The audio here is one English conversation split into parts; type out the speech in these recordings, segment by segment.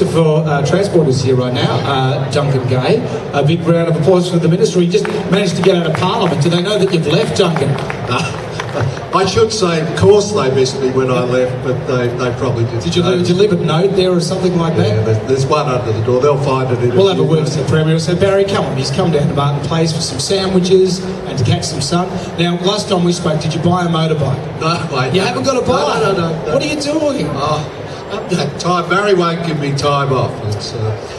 Minister for Transport is here right now, Duncan Gay. A big round of applause for the Minister. He just managed to get out of Parliament. Do they know that you've left, Duncan? I should say, of course they missed me when I left, but they probably didn't. Did you leave a note there or something like that? Yeah, there's one under the door. They'll find it in We'll have a word with the Premier. So Barry, come on. He's come down to Martin Place for some sandwiches and to catch some sun. Now, last time we spoke, did you buy a motorbike? No, mate. You haven't got a bike? No. What are you doing? Time. Barry won't give me time off.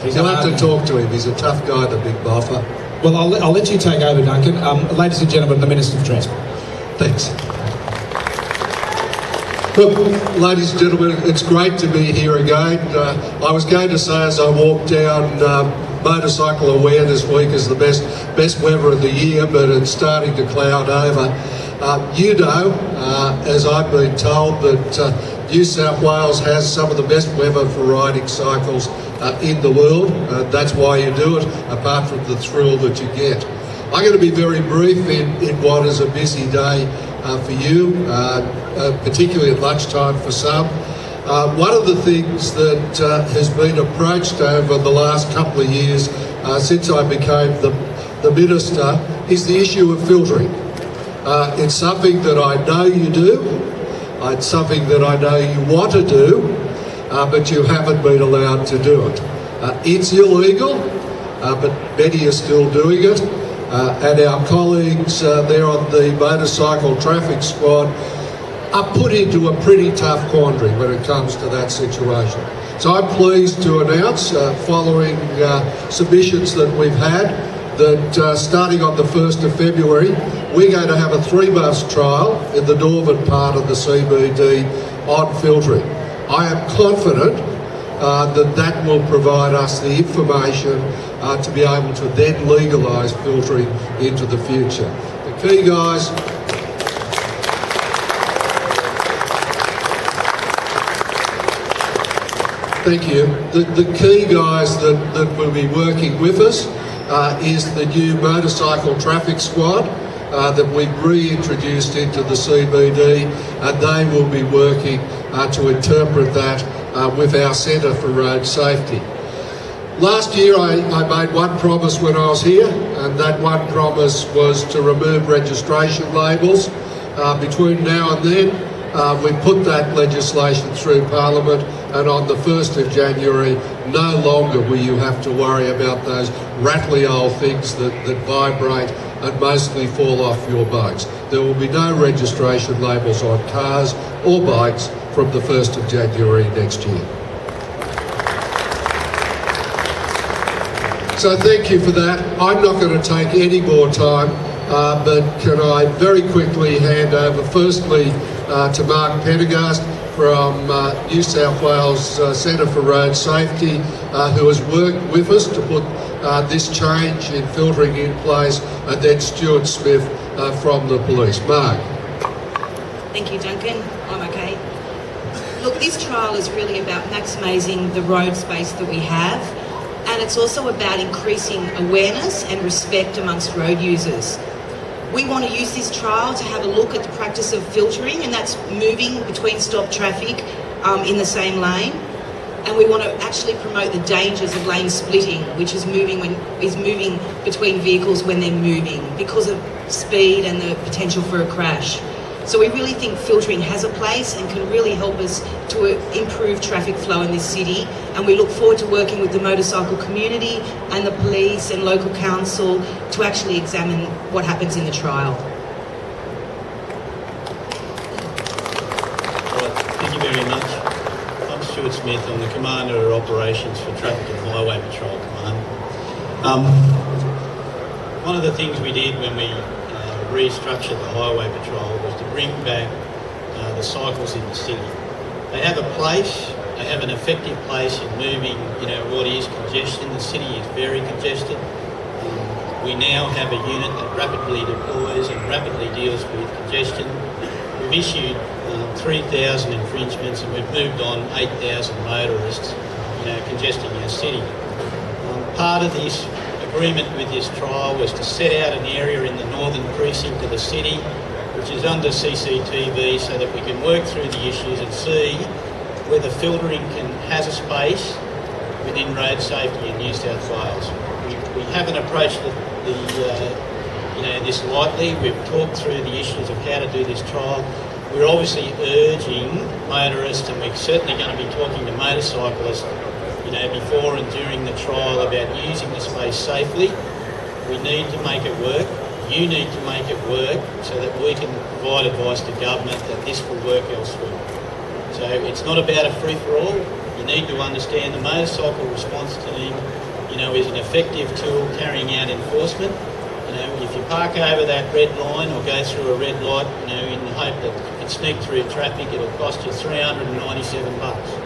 You'll have to talk to him. He's a tough guy, the big boffer. Well, I'll let you take over, Duncan. Ladies and gentlemen, the Minister of Transport. Thanks. Look, ladies and gentlemen, it's great to be here again. I was going to say as I walked down, Motorcycle Awareness Week is the best weather of the year, but it's starting to cloud over. As I've been told, that New South Wales has some of the best weather for riding cycles in the world. That's why you do it, apart from the thrill that you get. I'm going to be very brief in what is a busy day for you, particularly at lunchtime for some. One of the things that has been approached over the last couple of years since I became the Minister is the issue of filtering. It's something that I know you do, it's something that I know you want to do, but you haven't been allowed to do it. It's illegal, but many are still doing it. And our colleagues there on the Motorcycle Traffic Squad are put into a pretty tough quandary when it comes to that situation. So I'm pleased to announce, following submissions that we've had, that starting on the 1st of February, we're going to have a 3-month trial in the northern part of the CBD on filtering. I am confident that will provide us the information to be able to then legalise filtering into the future. The key, guys, thank you. The key, guys, that will be working with us is the new Motorcycle Traffic Squad that we've reintroduced into the CBD, and they will be working to interpret that with our Centre for Road Safety. Last year I made one promise when I was here, and that one promise was to remove registration labels. Between now and then, we put that legislation through Parliament, and on the 1st of January, no longer will you have to worry about those rattly old things that vibrate and mostly fall off your boats. There will be no registration labels on cars or bikes from the 1st of January next year. So thank you for that. I'm not going to take any more time, but can I very quickly hand over firstly to Mark Pendergast from New South Wales Centre for Road Safety, who has worked with us to put this change in filtering in place, and then Stuart Smith from the police. Mark. Thank you, Duncan. I'm okay. Look, this trial is really about maximising the road space that we have, and it's also about increasing awareness and respect amongst road users. We want to use this trial to have a look at the practice of filtering, and that's moving between stop traffic in the same lane. And we want to actually promote the dangers of lane splitting, which is moving between vehicles when they're moving because of speed and the potential for a crash. So we really think filtering has a place and can really help us to improve traffic flow in this city. And we look forward to working with the motorcycle community and the police and local council to actually examine what happens in the trial. Thank you very much. I'm Stuart Smith. I'm the Commander of Operations for Traffic and Highway Patrol Command. One of the things we did when we restructured the Highway Patrol was to bring back the cycles in the city. They have a place, they have an effective place in moving, what is congestion. The city is very congested. We now have a unit that rapidly deploys and rapidly deals with congestion. We've issued 3,000 infringements, and we've moved on 8,000 motorists, congesting our city. Part of this agreement with this trial was to set out an area in the northern precinct of the city which is under CCTV, so that we can work through the issues and see whether filtering has a space within road safety in New South Wales. We haven't approached this lightly. We've talked through the issues of how to do this trial. We're obviously urging motorists, and we're certainly going to be talking to motorcyclists, before and during the trial about using the space safely. We need to make it work. You need to make it work so that we can provide advice to government that this will work elsewhere. So it's not about a free-for-all. You need to understand the motorcycle response team, is an effective tool carrying out enforcement. If you park over that red line or go through a red light, in the hope that you can sneak through traffic, it'll cost you $397.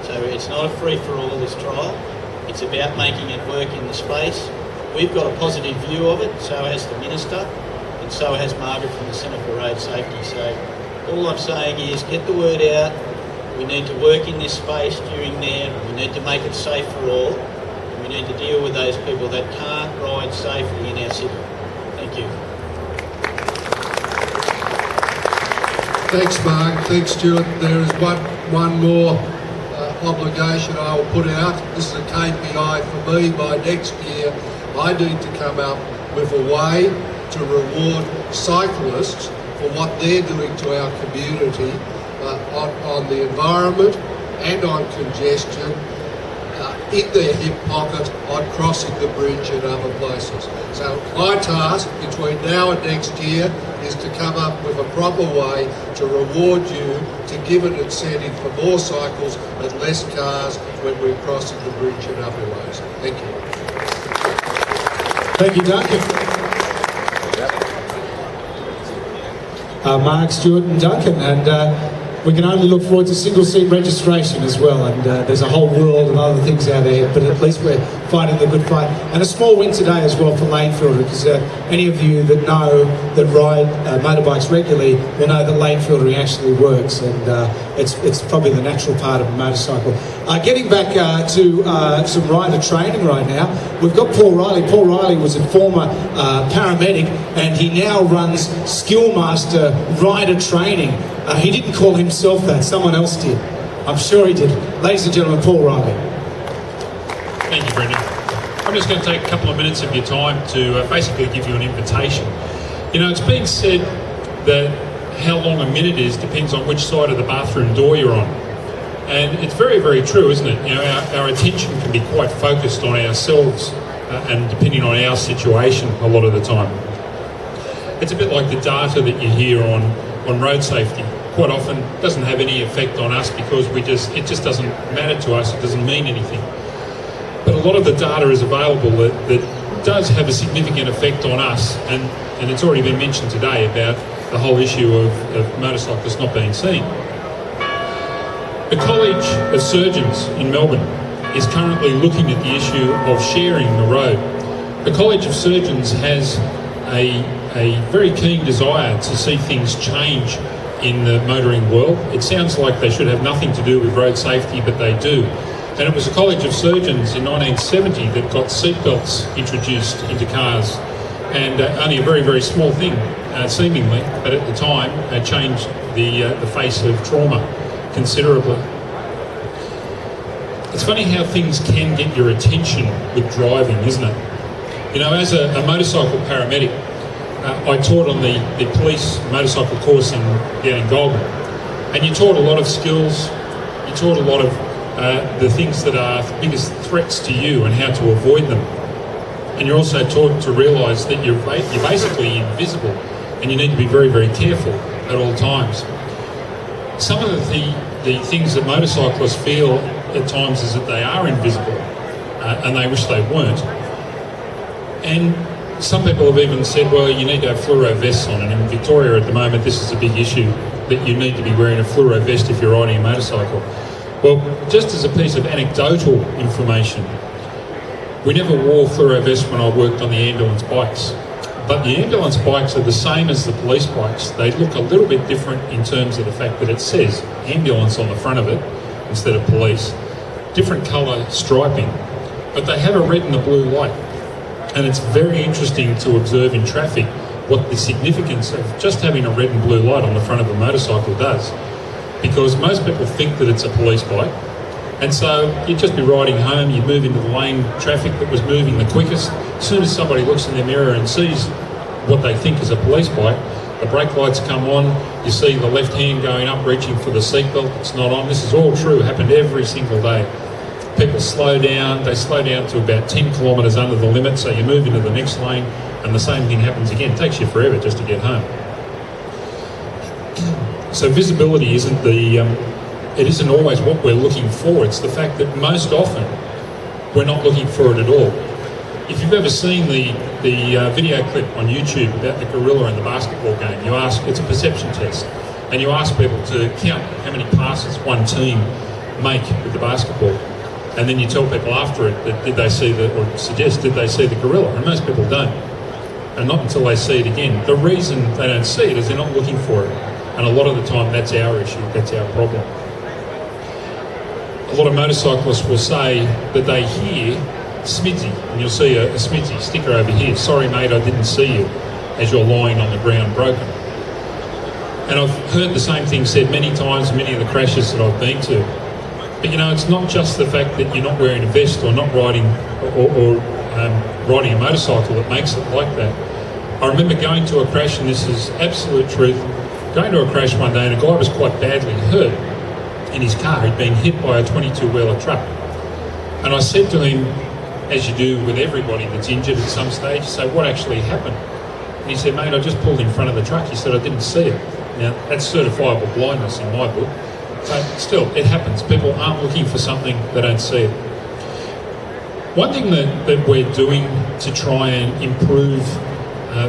So it's not a free-for-all, this trial. It's about making it work in the space. We've got a positive view of it, so has the Minister, and so has Margaret from the Centre for Road Safety. So all I'm saying is get the word out. We need to work in this space during there. We need to make it safe for all. And we need to deal with those people that can't ride safely in our city. Thank you. Thanks, Mark. Thanks, Stuart. There is one more obligation I will put out. This is a KPI for me. By next year, I need to come up with a way to reward cyclists for what they're doing to our community on the environment and on congestion, in their hip pocket, on crossing the bridge and other places. So my task between now and next year is to come up with a proper way to reward you, to give an incentive for more cycles and less cars when we're crossing the bridge in other ways. Thank you. Thank you, Duncan. Mark, Stuart and Duncan, and we can only look forward to single-seat registration as well, and there's a whole world of other things out there, but at least we're fighting the good fight. And a small win today as well for lane filter, because any of you that know, that ride motorbikes regularly, will know that lane filtering actually works, and it's probably the natural part of a motorcycle. Getting back to some rider training right now, we've got Paul Riley. Paul Riley was a former paramedic, and he now runs Skillmaster Rider Training. He didn't call himself that, someone else did. I'm sure he did. Ladies and gentlemen, Paul Riley. Thank you, Brendan. I'm just going to take a couple of minutes of your time to basically give you an invitation. It's been said that how long a minute is depends on which side of the bathroom door you're on. And it's very, very true, isn't it? Our attention can be quite focused on ourselves and depending on our situation a lot of the time. It's a bit like the data that you hear on road safety. Quite often doesn't have any effect on us because it just doesn't matter to us, it doesn't mean anything. But a lot of the data is available that does have a significant effect on us, and it's already been mentioned today about the whole issue of motorcyclists not being seen. The College of Surgeons in Melbourne is currently looking at the issue of sharing the road. The College of Surgeons has a very keen desire to see things change in the motoring world. It sounds like they should have nothing to do with road safety, but they do. And it was the College of Surgeons in 1970 that got seatbelts introduced into cars, and only a very, very small thing, seemingly, but at the time changed the face of trauma considerably. It's funny how things can get your attention with driving, isn't it? As a motorcycle paramedic, I taught on the police motorcycle course down in Goulburn, and you taught a lot of skills. You taught a lot of the things that are the biggest threats to you and how to avoid them. And you're also taught to realise that you're basically invisible, and you need to be very, very careful at all times. Some of the things that motorcyclists feel at times is that they are invisible, and they wish they weren't. And some people have even said, well, you need to have fluoro vests on, and in Victoria at the moment this is a big issue, that you need to be wearing a fluoro vest if you're riding a motorcycle. Well, just as a piece of anecdotal information, we never wore fluoro vests when I worked on the ambulance bikes, but the ambulance bikes are the same as the police bikes. They look a little bit different in terms of the fact that it says ambulance on the front of it instead of police, different colour striping, but they have a red and a blue light. And it's very interesting to observe in traffic what the significance of just having a red and blue light on the front of a motorcycle does. Because most people think that it's a police bike, And so you'd just be riding home, you'd move into the lane traffic that was moving the quickest. As soon as somebody looks in their mirror and sees what they think is a police bike, the brake lights come on, you see the left hand going up, reaching for the seatbelt, it's not on. This is all true, happened every single day. People slow down, they slow down to about 10 kilometres under the limit, so you move into the next lane, and the same thing happens again. It takes you forever just to get home. So visibility isn't it isn't always what we're looking for. It's the fact that most often we're not looking for it at all. If you've ever seen the video clip on YouTube about the gorilla in the basketball game, you ask, it's a perception test, and you ask people to count how many passes one team make with the basketball, and then you tell people after it that did they see the gorilla, and most people don't, and not until they see it again. The reason they don't see it is they're not looking for it, and a lot of the time that's our issue, that's our problem. A lot of motorcyclists will say that they hear Smidsy, and you'll see a Smidsy sticker over here. Sorry mate, I didn't see you, as you're lying on the ground broken. And I've heard the same thing said many times in many of the crashes that I've been to. But you know, it's not just the fact that you're not wearing a vest or not riding or riding a motorcycle that makes it like that. I remember going to a crash, and this is absolute truth, going to a crash one day, and a guy was quite badly hurt in his car. He'd been hit by a 22-wheeler truck. And I said to him, as you do with everybody that's injured at some stage, say, what actually happened? And he said, mate, I just pulled in front of the truck. He said, I didn't see it. Now, that's certifiable blindness in my book. But still, it happens. People aren't looking for something, they don't see it. One thing that we're doing to try and improve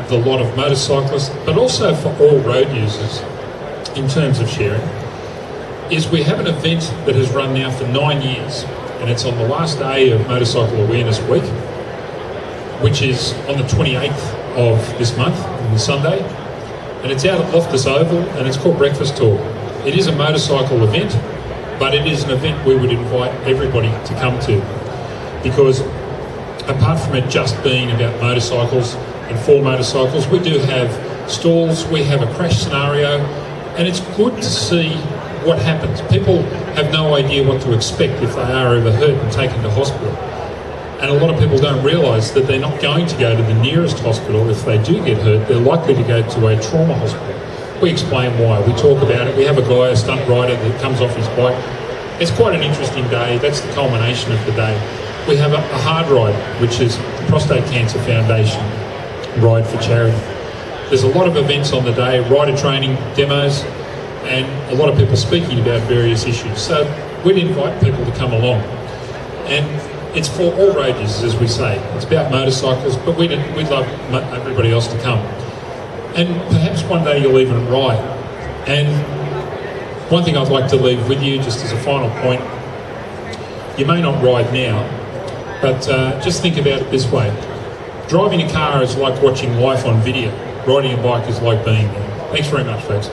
the lot of motorcyclists, but also for all road users in terms of sharing, is we have an event that has run now for 9 years, and it's on the last day of Motorcycle Awareness Week, which is on the 28th of this month, on the Sunday, and it's out at Loftus Oval, and it's called Breakfast Talk. It is a motorcycle event, but it is an event we would invite everybody to come to, because apart from it just being about motorcycles and for motorcycles, we do have stalls, we have a crash scenario, and it's good to see what happens. People have no idea what to expect if they are ever hurt and taken to hospital. And a lot of people don't realise that they're not going to go to the nearest hospital if they do get hurt. They're likely to go to a trauma hospital. We explain why, we talk about it. We have a guy, a stunt rider, that comes off his bike. It's quite an interesting day. That's the culmination of the day. We have a hard ride, which is the Prostate Cancer Foundation ride for charity. There's a lot of events on the day, rider training, demos, and a lot of people speaking about various issues. So we'd invite people to come along. And it's for all road users, as we say. It's about motorcycles, but we'd love everybody else to come. And perhaps one day you'll even ride. And one thing I'd like to leave with you, just as a final point, you may not ride now, but just think about it this way. Driving a car is like watching life on video. Riding a bike is like being there. Thanks very much, folks.